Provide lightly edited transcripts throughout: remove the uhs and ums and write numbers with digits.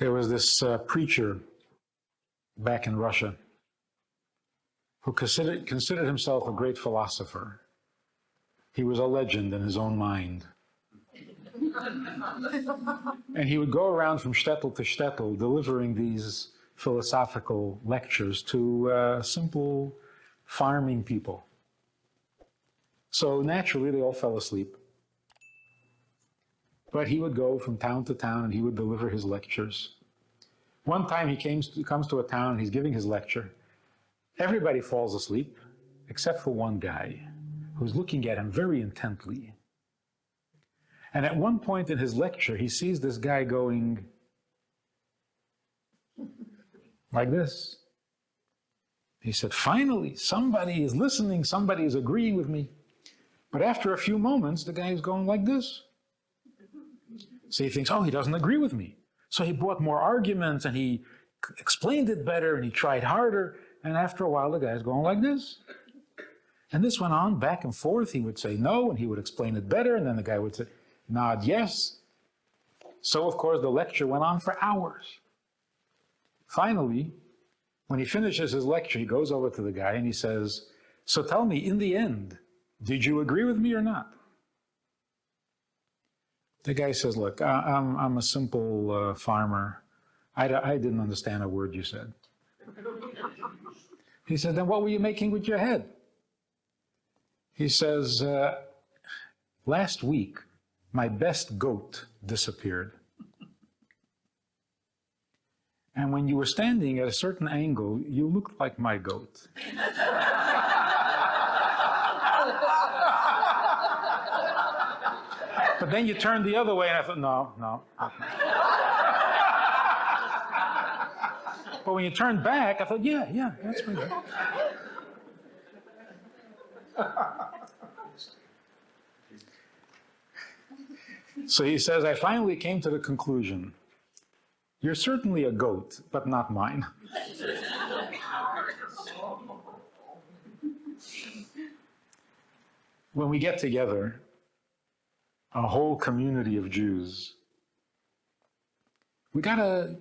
There was this preacher back in Russia who considered himself a great philosopher. He was a legend in his own mind. And he would go around from shtetl to shtetl delivering these philosophical lectures to simple farming people. So naturally, they all fell asleep. But he would go from town to town and he would deliver his lectures. One time he comes to a town and he's giving his lecture. Everybody falls asleep except for one guy who's looking at him very intently. And at one point in his lecture, he sees this guy going like this. He said, finally, somebody is listening, somebody is agreeing with me. But after a few moments, the guy is going like this. So he thinks, oh, he doesn't agree with me. So he brought more arguments and he explained it better and he tried harder. And after a while, the guy's going like this. And this went on back and forth. He would say no, and he would explain it better. And then the guy would say, nod yes. So, of course, the lecture went on for hours. Finally, when he finishes his lecture, he goes over to the guy and he says, so tell me, in the end, did you agree with me or not? The guy says, look, I'm a simple farmer. I didn't understand a word you said. He said, then what were you making with your head? He says, last week, my best goat disappeared. And when you were standing at a certain angle, you looked like my goat. But then you turned the other way, and I thought, no. But when you turned back, I thought, yeah, that's my goat. So he says, I finally came to the conclusion, you're certainly a goat, but not mine. When we get together, a whole community of Jews, we got to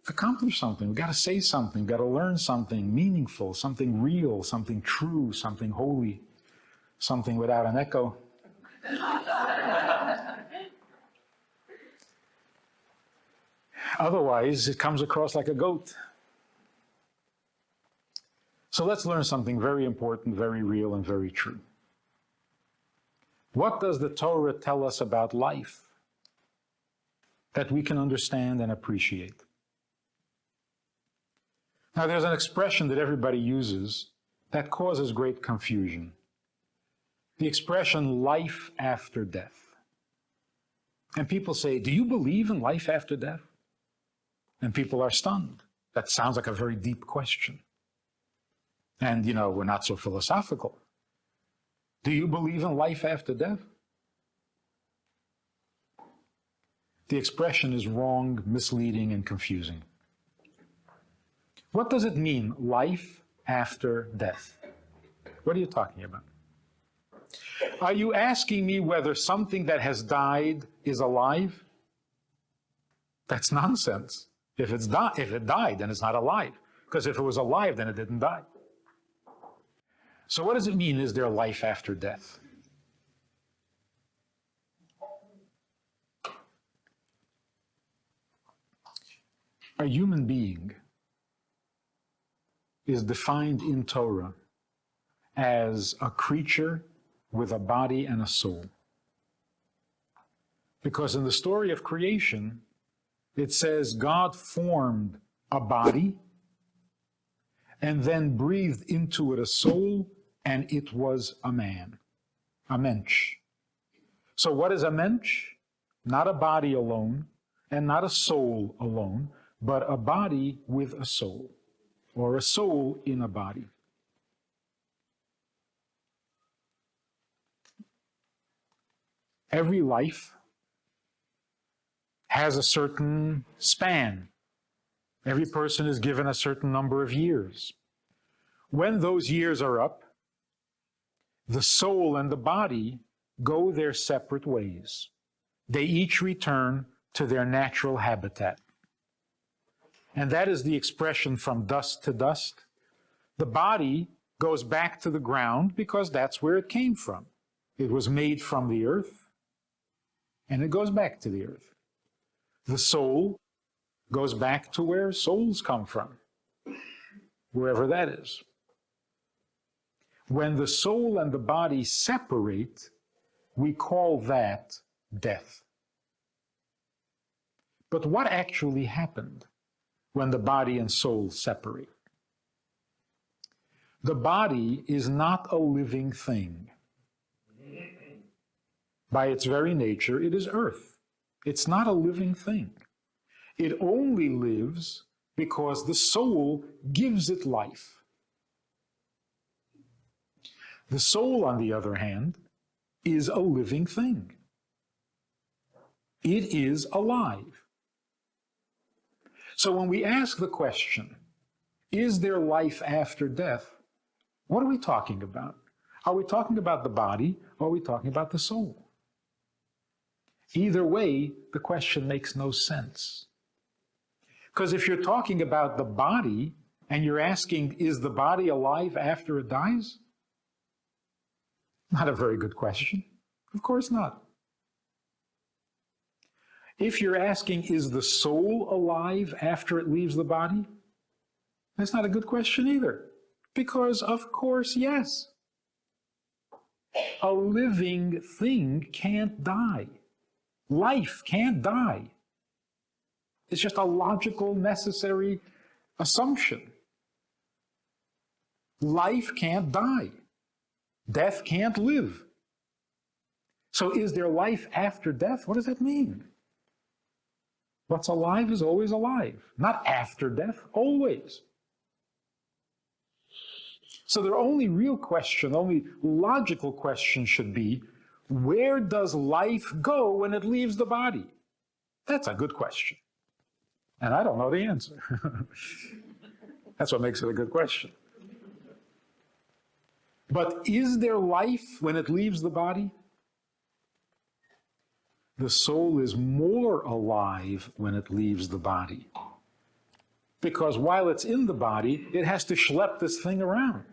accomplish something. We got to say something. We got to learn something meaningful, something real, something true, something holy, something without an echo. Otherwise, it comes across like a goat. So let's learn something very important, very real, and very true. What does the Torah tell us about life that we can understand and appreciate? Now, there's an expression that everybody uses that causes great confusion. The expression life after death. And people say, do you believe in life after death? And people are stunned. That sounds like a very deep question. And, we're not so philosophical. Do you believe in life after death? The expression is wrong, misleading, and confusing. What does it mean, life after death? What are you talking about? Are you asking me whether something that has died is alive? That's nonsense. If it died, then it's not alive. Because if it was alive, then it didn't die. So what does it mean, is there life after death? A human being is defined in Torah as a creature with a body and a soul. Because in the story of creation, it says God formed a body and then breathed into it a soul, and it was a man, a mensch. So what is a mensch? Not a body alone, and not a soul alone, but a body with a soul, or a soul in a body. Every life has a certain span. Every person is given a certain number of years. When those years are up, the soul and the body go their separate ways. They each return to their natural habitat. and that is the expression from dust to dust. The body goes back to the ground because that's where it came from. It was made from the earth, and it goes back to the earth. The soul goes back to where souls come from, wherever that is. When the soul and the body separate, we call that death. But what actually happened when the body and soul separate? The body is not a living thing. By its very nature, it is earth. It's not a living thing. It only lives because the soul gives it life. The soul, on the other hand, is a living thing. It is alive. So when we ask the question, is there life after death? What are we talking about? Are we talking about the body, or are we talking about the soul? Either way, the question makes no sense. Because if you're talking about the body, and you're asking, is the body alive after it dies? Not a very good question. Of course not. If you're asking, is the soul alive after it leaves the body? That's not a good question either. Because, of course, yes. A living thing can't die. Life can't die. It's just a logical, necessary assumption. Life can't die. Death can't live. So is there life after death? What does that mean? What's alive is always alive. Not after death, always. So the only real question, only logical question should be, where does life go when it leaves the body? That's a good question. And I don't know the answer. That's what makes it a good question. But is there life when it leaves the body? The soul is more alive when it leaves the body. Because while it's in the body, it has to schlep this thing around.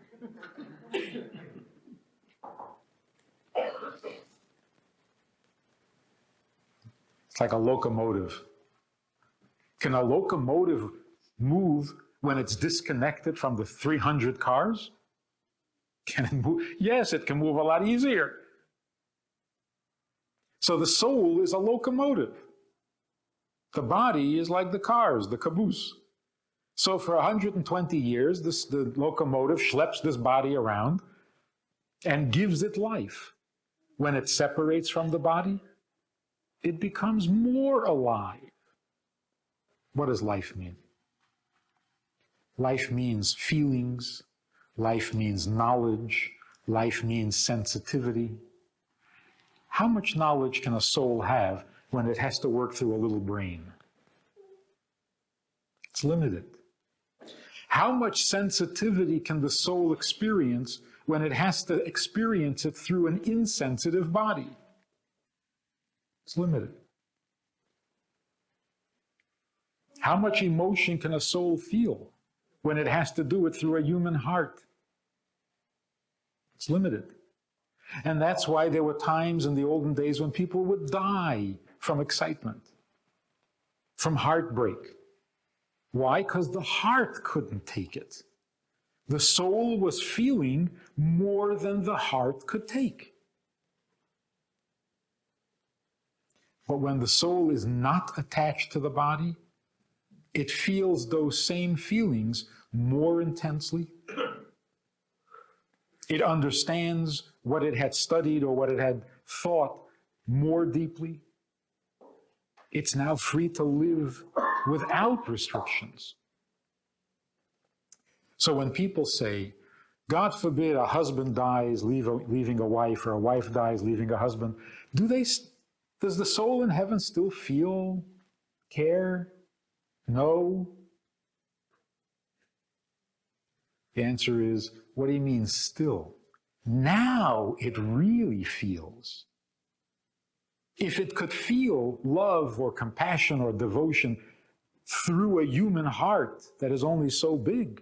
It's like a locomotive. Can a locomotive move when it's disconnected from the 300 cars? Can it move? Yes, it can move a lot easier. So the soul is a locomotive. The body is like the cars, the caboose. So for 120 years, the locomotive schleps this body around and gives it life. When it separates from the body, it becomes more alive. What does life mean? Life means feelings. Life means knowledge. Life means sensitivity. How much knowledge can a soul have when it has to work through a little brain? It's limited. How much sensitivity can the soul experience when it has to experience it through an insensitive body? It's limited. How much emotion can a soul feel when it has to do it through a human heart? It's limited. And that's why there were times in the olden days when people would die from excitement, from heartbreak. Why? Because the heart couldn't take it. The soul was feeling more than the heart could take. But when the soul is not attached to the body, it feels those same feelings more intensely. It understands what it had studied or what it had thought more deeply. It's now free to live without restrictions. So when people say, God forbid a husband dies leaving a wife, or a wife dies leaving a husband, does the soul in heaven still feel, care, know? The answer is, what do you mean still? Now it really feels. If it could feel love or compassion or devotion through a human heart that is only so big.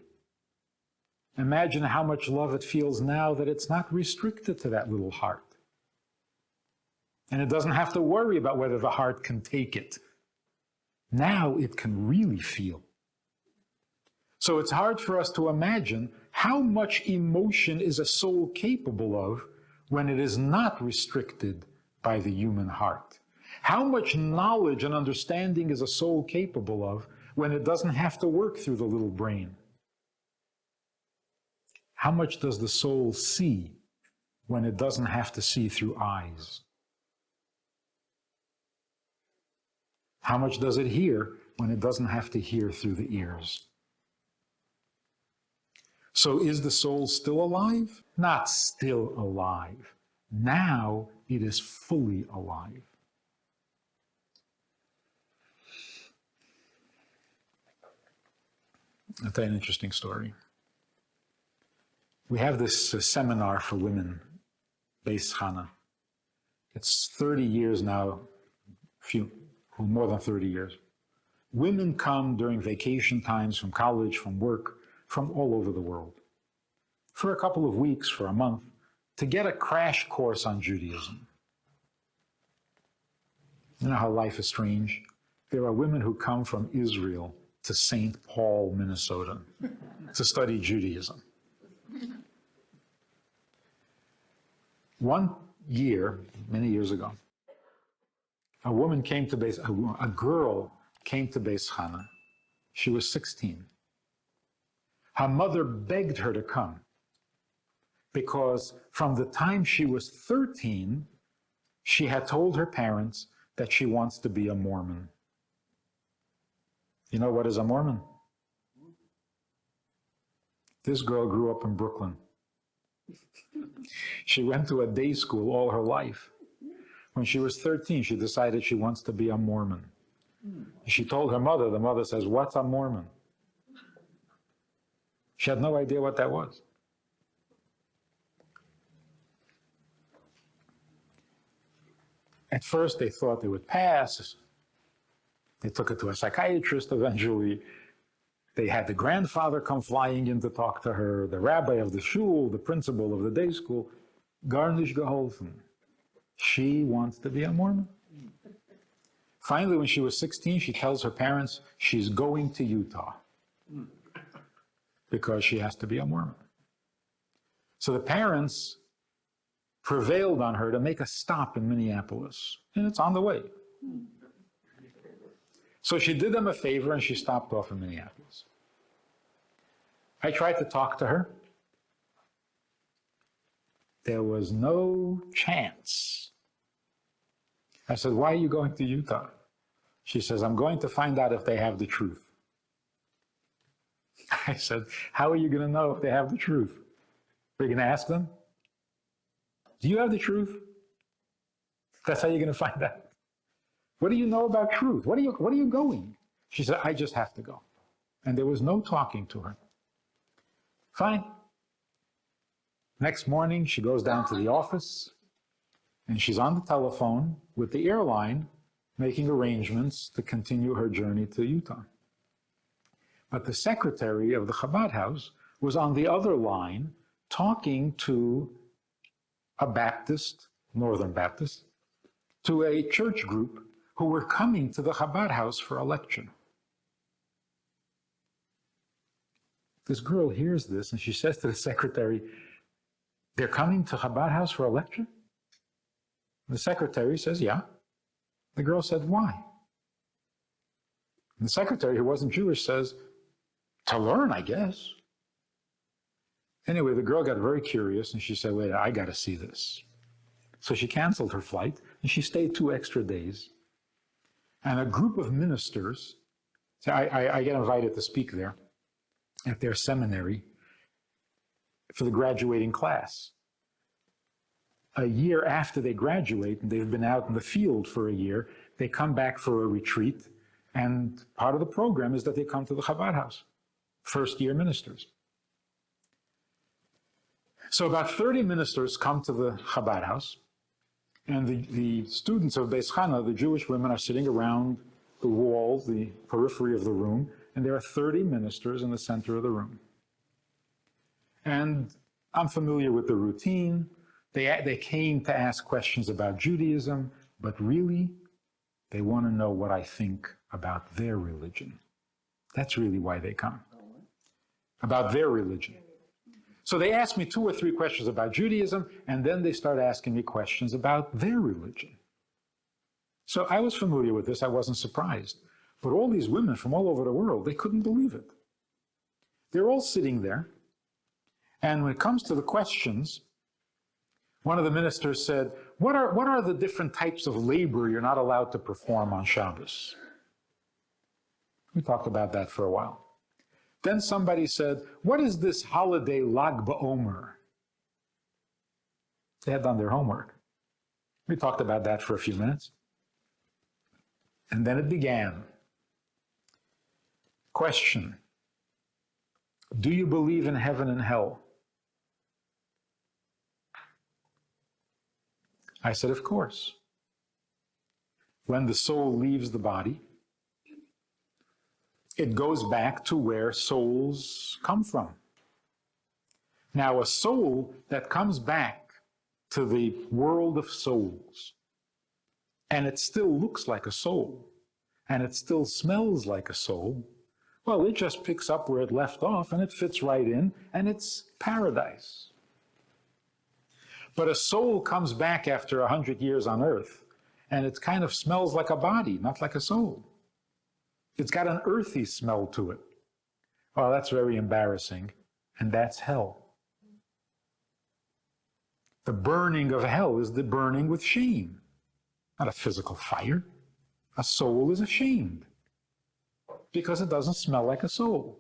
Imagine how much love it feels now that it's not restricted to that little heart. And it doesn't have to worry about whether the heart can take it. Now it can really feel. So it's hard for us to imagine how much emotion is a soul capable of when it is not restricted by the human heart. How much knowledge and understanding is a soul capable of when it doesn't have to work through the little brain? How much does the soul see when it doesn't have to see through eyes? How much does it hear when it doesn't have to hear through the ears? So is the soul still alive? Not still alive. Now it is fully alive. I'll tell you an interesting story. We have this seminar for women, Beis Chana. It's 30 years now, more than 30 years. Women come during vacation times from college, from work, from all over the world, for a couple of weeks, for a month, to get a crash course on Judaism. You know how life is strange? There are women who come from Israel to St. Paul, Minnesota, to study Judaism. One year, many years ago, a girl came to Beis Chana. She was 16. Her mother begged her to come because from the time she was 13, she had told her parents that she wants to be a Mormon. You know what is a Mormon? This girl grew up in Brooklyn. She went to a day school all her life. When she was 13, she decided she wants to be a Mormon. She told her mother, the mother says, "What's a Mormon?" She had no idea what that was. At first, they thought they would pass. They took it to a psychiatrist eventually. They had the grandfather come flying in to talk to her, the rabbi of the shul, the principal of the day school. Garnish geholfen. She wants to be a Mormon. Finally, when she was 16, she tells her parents she's going to Utah because she has to be a Mormon. So the parents prevailed on her to make a stop in Minneapolis, and it's on the way. So she did them a favor and she stopped off in Minneapolis. I tried to talk to her. There was no chance. I said, "Why are you going to Utah?" She says, "I'm going to find out if they have the truth." I said, "How are you going to know if they have the truth? Are you going to ask them? Do you have the truth? That's how you're going to find out. What do you know about truth? What are you going?" She said, "I just have to go." And there was no talking to her. Fine. Next morning, she goes down to the office, and she's on the telephone with the airline, making arrangements to continue her journey to Utah. But the secretary of the Chabad house was on the other line talking to a Baptist, Northern Baptist, to a church group who were coming to the Chabad house for a lecture. This girl hears this and she says to the secretary, "They're coming to Chabad house for a lecture?" The secretary says, "Yeah." The girl said, "Why?" And the secretary, who wasn't Jewish, says, "To learn, I guess." Anyway, the girl got very curious and she said, "Wait, I got to see this." So she canceled her flight and she stayed 2 extra days. And a group of ministers, so I get invited to speak there at their seminary for the graduating class. A year after they graduate, and they've been out in the field for a year, they come back for a retreat, and part of the program is that they come to the Chabad house, first-year ministers. So about 30 ministers come to the Chabad house, and the students of Beis Chana, the Jewish women, are sitting around the walls, the periphery of the room, and there are 30 ministers in the center of the room. And I'm familiar with the routine. They came to ask questions about Judaism, but really, they want to know what I think about their religion. That's really why they come. About their religion. So they ask me 2 or 3 questions about Judaism, and then they start asking me questions about their religion. So I was familiar with this, I wasn't surprised. But all these women from all over the world, they couldn't believe it. They're all sitting there, and when it comes to the questions, one of the ministers said, what are the different types of labor you're not allowed to perform on Shabbos? We talked about that for a while. Then somebody said, what is this holiday Lag BaOmer? They had done their homework. We talked about that for a few minutes. And then it began. Question: do you believe in heaven and hell? I said, of course. When the soul leaves the body, it goes back to where souls come from. Now, a soul that comes back to the world of souls, and it still looks like a soul, and it still smells like a soul, well, it just picks up where it left off, and it fits right in, and it's paradise. But a soul comes back after 100 years on earth, and it kind of smells like a body, not like a soul. It's got an earthy smell to it. Oh, that's very embarrassing, and that's hell. The burning of hell is the burning with shame, not a physical fire. A soul is ashamed because it doesn't smell like a soul.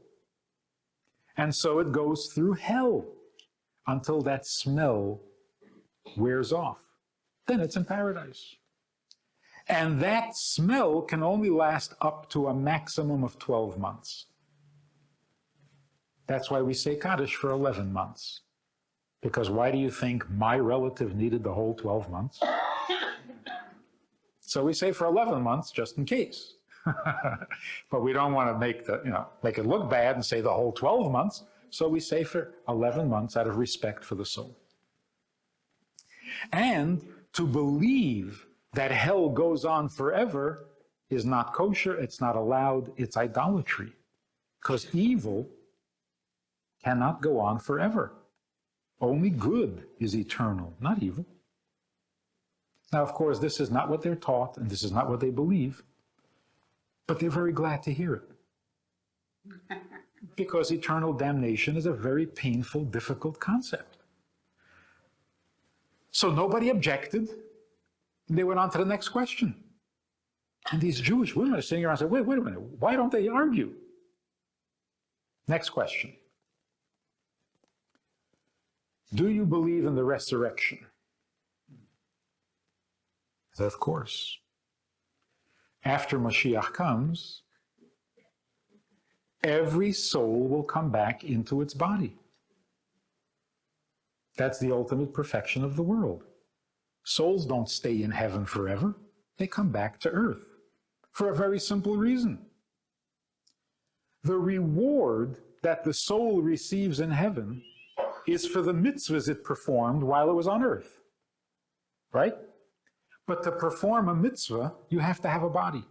And so it goes through hell until that smell wears off. Then it's in paradise. And that smell can only last up to a maximum of 12 months. That's why we say Kaddish for 11 months. Because why do you think my relative needed the whole 12 months? So we say for 11 months, just in case. But we don't want to make it look bad and say the whole 12 months. So we say for 11 months out of respect for the soul. And to believe that hell goes on forever is not kosher, it's not allowed, it's idolatry. Because evil cannot go on forever. Only good is eternal, not evil. Now, of course, this is not what they're taught, and this is not what they believe, but they're very glad to hear it. Because eternal damnation is a very painful, difficult concept. So nobody objected. They went on to the next question. And these Jewish women are sitting around and saying, wait a minute, why don't they argue? Next question. Do you believe in the resurrection? I said, of course. After Mashiach comes, every soul will come back into its body. That's the ultimate perfection of the world. Souls don't stay in heaven forever. They come back to earth for a very simple reason. The reward that the soul receives in heaven is for the mitzvahs it performed while it was on earth. Right? But to perform a mitzvah, you have to have a body.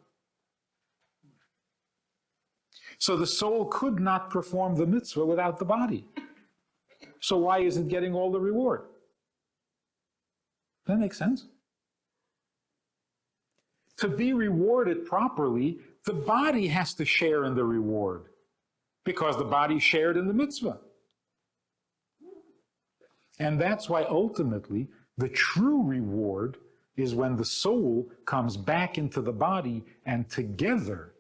So the soul could not perform the mitzvah without the body. So why is it getting all the reward? That makes sense. To be rewarded properly, the body has to share in the reward because the body shared in the mitzvah. And that's why ultimately the true reward is when the soul comes back into the body and together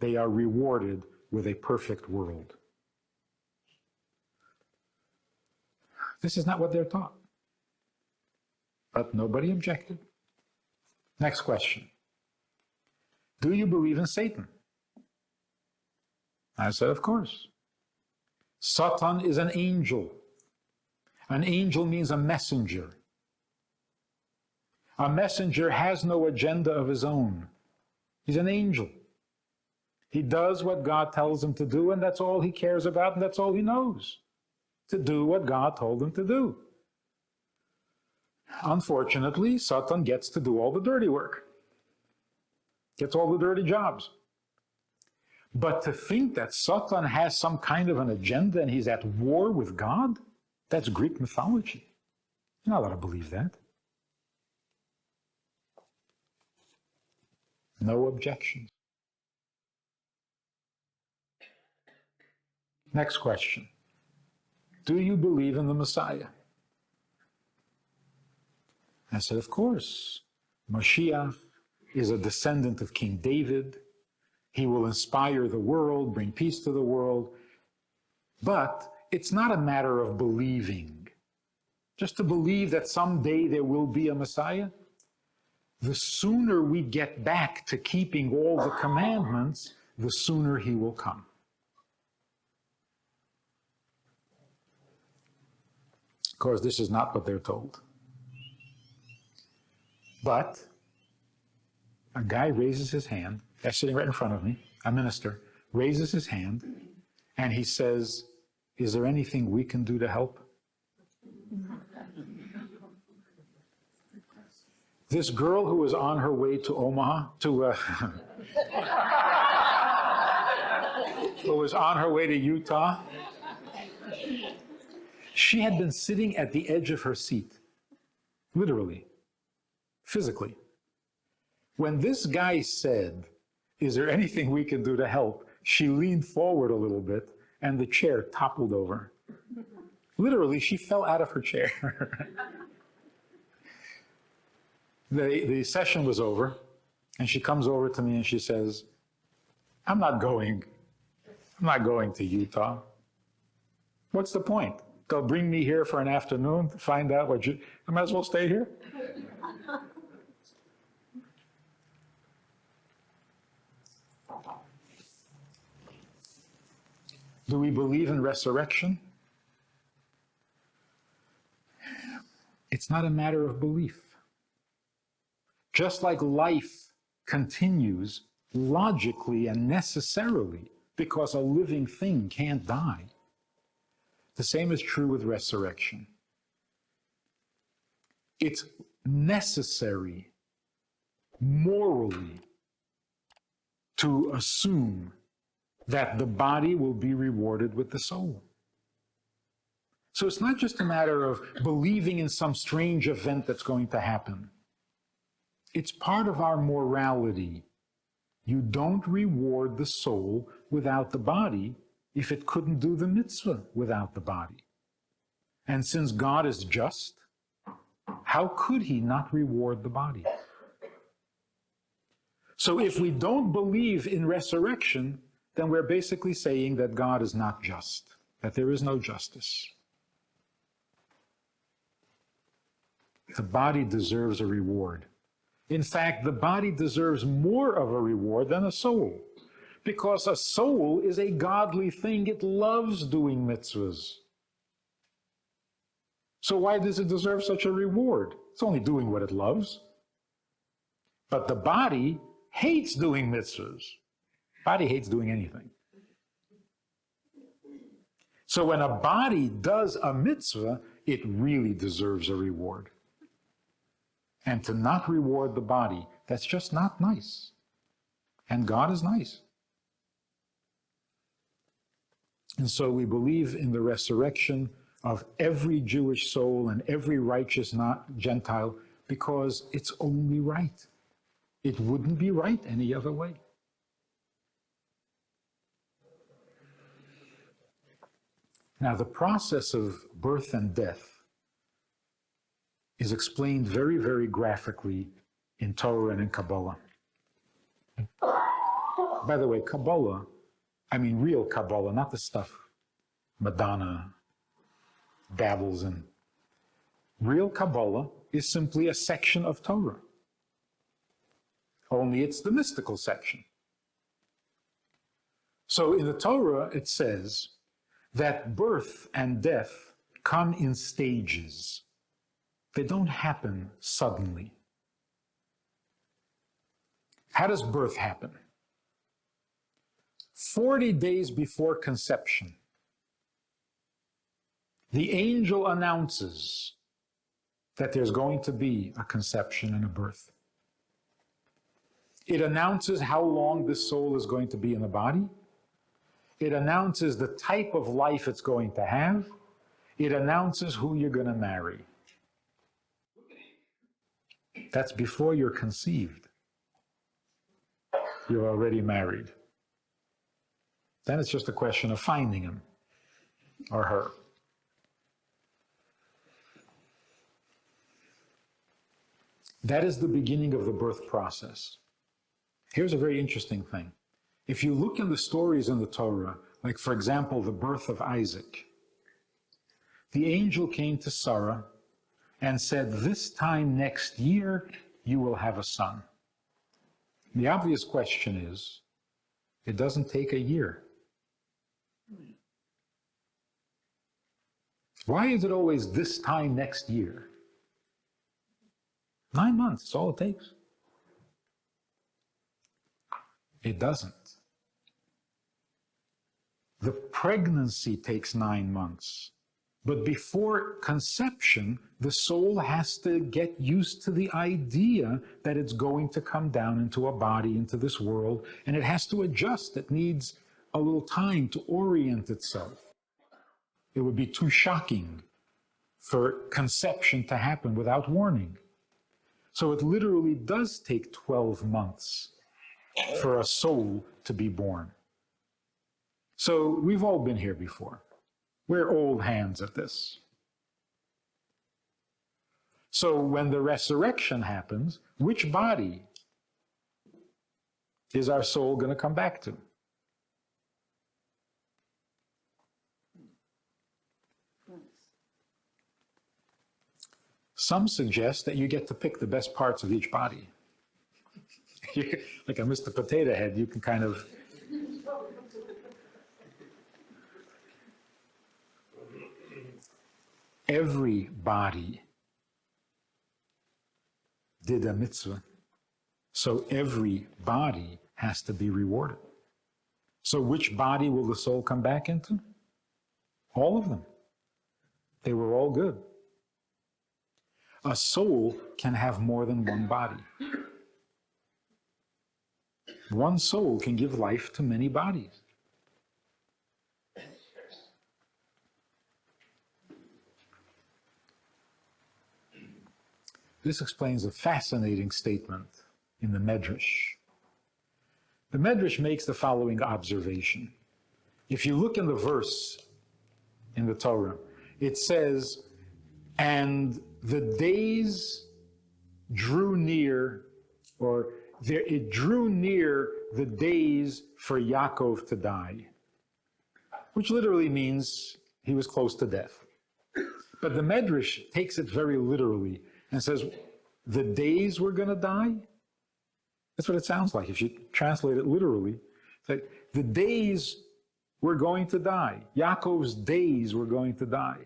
they are rewarded with a perfect world. This is not what they're taught. But nobody objected. Next question. Do you believe in Satan? I said, of course. Satan is an angel. An angel means a messenger. A messenger has no agenda of his own. He's an angel. He does what God tells him to do, and that's all he cares about, and that's all he knows, to do what God told him to do. Unfortunately, Satan gets to do all the dirty work, gets all the dirty jobs. But to think that Satan has some kind of an agenda and he's at war with God, that's Greek mythology. You're not allowed to believe that. No objections. Next question. Do you believe in the Messiah? I said, of course. Mashiach is a descendant of King David. He will inspire the world, bring peace to the world. But it's not a matter of believing. Just to believe that someday there will be a Messiah. The sooner we get back to keeping all the commandments, the sooner he will come. Of course, this is not what they're told. But a guy raises his hand, that's sitting right in front of me, a minister, raises his hand, and he says, is there anything we can do to help? This girl who was on her way to Omaha, who was on her way to Utah, she had been sitting at the edge of her seat, literally, physically. When this guy said, is there anything we can do to help? She leaned forward a little bit and the chair toppled over. Literally, she fell out of her chair. The session was over and she comes over to me and she says, I'm not going to Utah. What's the point? They'll bring me here for an afternoon to find out I might as well stay here. Do we believe in resurrection? It's not a matter of belief. Just like life continues logically and necessarily because a living thing can't die, the same is true with resurrection. It's necessary morally to assume that the body will be rewarded with the soul. So it's not just a matter of believing in some strange event that's going to happen. It's part of our morality. You don't reward the soul without the body if it couldn't do the mitzvah without the body. And since God is just, how could he not reward the body? So if we don't believe in resurrection, then we're basically saying that God is not just, that there is no justice. The body deserves a reward. In fact, the body deserves more of a reward than a soul, because a soul is a godly thing. It loves doing mitzvahs. So why does it deserve such a reward? It's only doing what it loves. But the body hates doing mitzvahs. Body hates doing anything. So when a body does a mitzvah, it really deserves a reward. And to not reward the body, that's just not nice. And God is nice. And so we believe in the resurrection of every Jewish soul and every righteous Gentile because it's only right. It wouldn't be right any other way. Now, the process of birth and death is explained very, very graphically in Torah and in Kabbalah. By the way, Kabbalah, I mean real Kabbalah, not the stuff Madonna dabbles in. Real Kabbalah is simply a section of Torah. Only it's the mystical section. So in the Torah, it says that birth and death come in stages. They don't happen suddenly. How does birth happen? 40 days before conception, the angel announces that there's going to be a conception and a birth. It announces how long this soul is going to be in the body. It announces the type of life it's going to have. It announces who you're going to marry. That's before you're conceived. You're already married. Then it's just a question of finding him or her. That is the beginning of the birth process. Here's a very interesting thing. If you look in the stories in the Torah, like for example, the birth of Isaac, the angel came to Sarah and said, "This time next year, you will have a son." The obvious question is, it doesn't take a year. Why is it always this time next year? 9 months is all it takes. It doesn't. The pregnancy takes 9 months. But before conception, the soul has to get used to the idea that it's going to come down into a body, into this world, and it has to adjust. It needs a little time to orient itself. It would be too shocking for conception to happen without warning. So it literally does take 12 months for a soul to be born. So we've all been here before. We're old hands at this. So when the resurrection happens, which body is our soul going to come back to? Some suggest that you get to pick the best parts of each body. Like a Mr. Potato Head, you can kind of... Every body did a mitzvah, so every body has to be rewarded. So which body will the soul come back into? All of them. They were all good. A soul can have more than one body. One soul can give life to many bodies. This explains a fascinating statement in the Medrash. The Medrash makes the following observation. If you look in the verse in the Torah, it says, "And the days drew near," or it drew near the days for Yaakov to die, which literally means he was close to death. But the Medrash takes it very literally and says, the days were going to die? That's what it sounds like if you translate it literally. It's like, the days were going to die. Yaakov's days were going to die.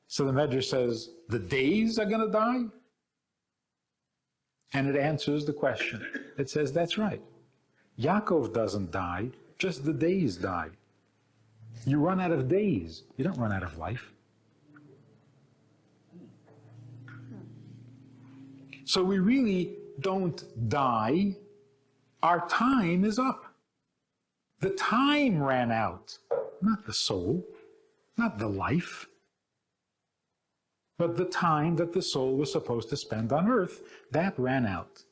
So the Medrash says, the days are going to die? And it answers the question. It says, that's right. Yaakov doesn't die, just the days die. You run out of days. You don't run out of life. So we really don't die. Our time is up. The time ran out, not the soul, not the life, but the time that the soul was supposed to spend on earth, that ran out.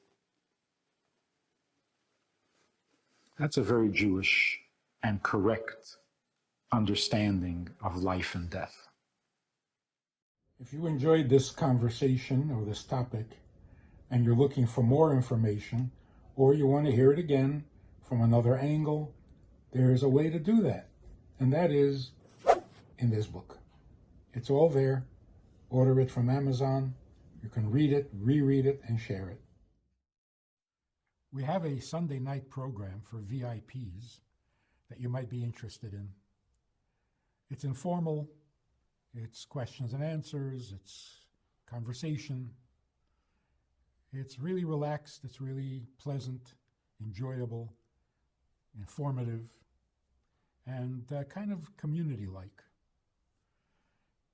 That's a very Jewish and correct understanding of life and death. If you enjoyed this conversation or this topic, and you're looking for more information, or you want to hear it again from another angle, there's a way to do that. And that is in this book. It's all there. Order it from Amazon. You can read it, reread it, and share it. We have a Sunday night program for VIPs that you might be interested in. It's informal. It's questions and answers. It's conversation. It's really relaxed, it's really pleasant, enjoyable, informative, and kind of community-like.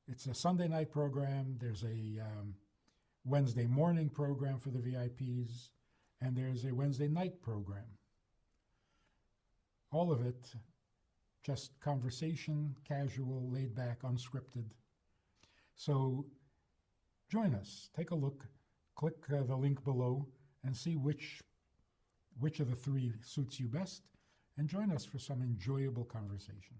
It's a Sunday night program. There's a Wednesday morning program for the VIPs, and there's a Wednesday night program. All of it just conversation, casual, laid back, unscripted. So join us. Take a look. Click the link below and see which of the three suits you best, and join us for some enjoyable conversation.